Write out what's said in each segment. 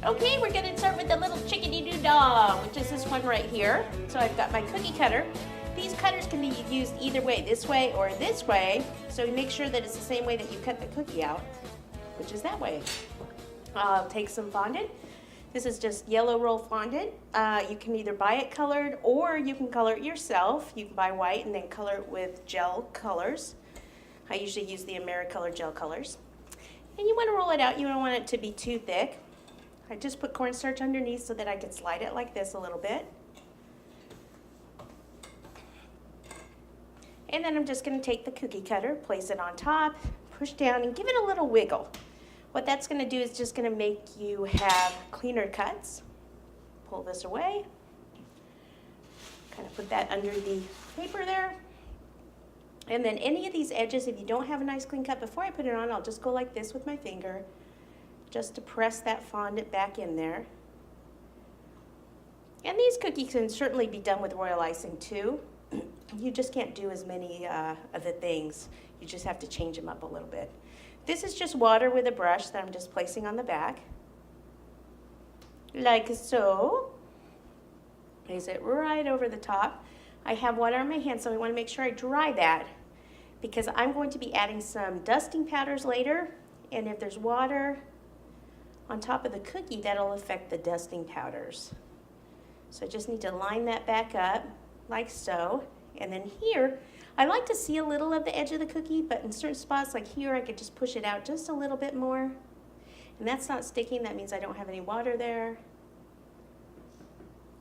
Okay, we're gonna start with the little chickadee-doo dog, which is this one right here. So I've got my cookie cutter. These cutters can be used either way, this way or this way. So you make sure that it's the same way that you cut the cookie out, which is that way. I'll take some fondant. This is just yellow roll fondant. You can either buy it colored or you can color it yourself. You can buy white and then color it with gel colors. I usually use the AmeriColor gel colors. And you want to roll it out. You don't want it to be too thick. I just put cornstarch underneath so that I can slide it like this a little bit. And then I'm just going to take the cookie cutter, place it on top, push down, and give it a little wiggle. What that's going to do is just going to make you have cleaner cuts. Pull this away. Kind of put that under the paper there. And then any of these edges, if you don't have a nice clean cut, before I put it on, I'll just go like this with my finger, just to press that fondant back in there. And these cookies can certainly be done with royal icing too. You just can't do as many of the things. You just have to change them up a little bit. This is just water with a brush that I'm just placing on the back, like so. Place it right over the top. I have water on my hand, so I want to make sure I dry that because I'm going to be adding some dusting powders later, and if there's water on top of the cookie, that'll affect the dusting powders. So I just need to line that back up like so. And then here, I like to see a little of the edge of the cookie, but in certain spots like here, I could just push it out just a little bit more. And that's not sticking, that means I don't have any water there.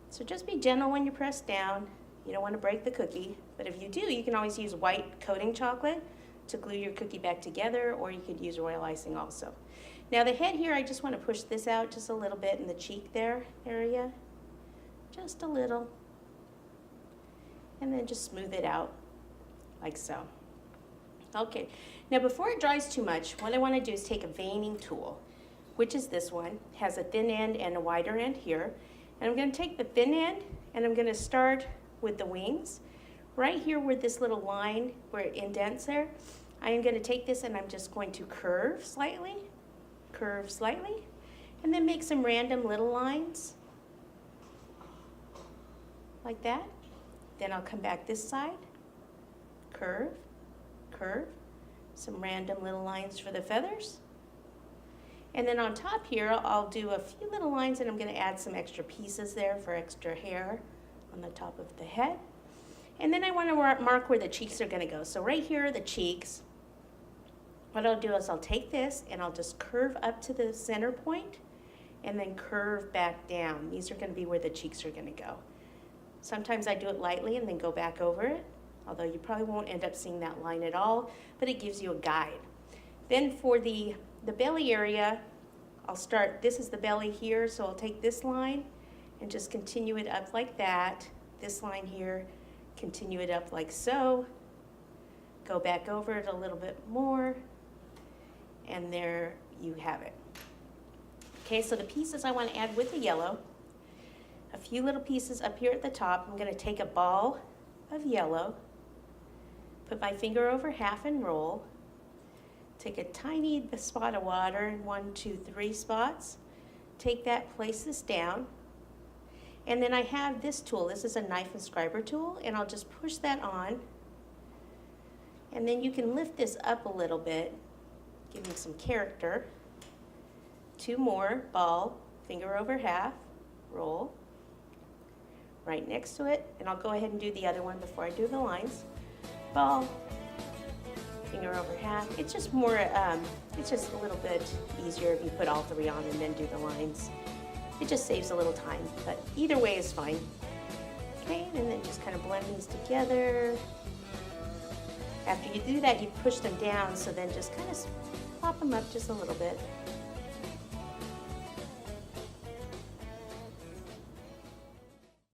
So just be gentle when you press down. You don't want to break the cookie, but if you do, you can always use white coating chocolate to glue your cookie back together, or you could use royal icing also. Now the head here, I just want to push this out just a little bit in the cheek there area, just a little, and then just smooth it out like so. Okay, now before it dries too much, what I want to do is take a veining tool, which is this one. It has a thin end and a wider end here, and I'm going to take the thin end and I'm going to start with the wings. Right here where this little line, where it indents there, I am going to take this and I'm just going to curve slightly, and then make some random little lines, like that. Then I'll come back this side, curve, some random little lines for the feathers. And then on top here, I'll do a few little lines and I'm going to add some extra pieces there for extra hair on the top of the head. And then I want to mark where the cheeks are going to go. So right here are the cheeks. What I'll do is I'll take this and I'll just curve up to the center point and then curve back down. These are going to be where the cheeks are going to go. Sometimes I do it lightly and then go back over it, although you probably won't end up seeing that line at all, but it gives you a guide. Then for the belly area, I'll start, this is the belly here, so I'll take this line and just continue it up like that. This line here, continue it up like so. Go back over it a little bit more, and there you have it. Okay, so the pieces I want to add with the yellow, a few little pieces up here at the top. I'm going to take a ball of yellow, put my finger over half and roll, take a tiny spot of water, 1, 2, 3 spots, take that, place this down, and then I have this tool. This is a knife and scriber tool, and I'll just push that on, and then you can lift this up a little bit, giving some character. 2 more, ball, finger over half, roll, right next to it, and I'll go ahead and do the other one before I do the lines. Ball, finger over half. It's just more, it's just a little bit easier if you put all 3 on and then do the lines. It just saves a little time, but either way is fine. Okay, and then just kind of blend these together. After you do that, you push them down, so then just kind of pop them up just a little bit.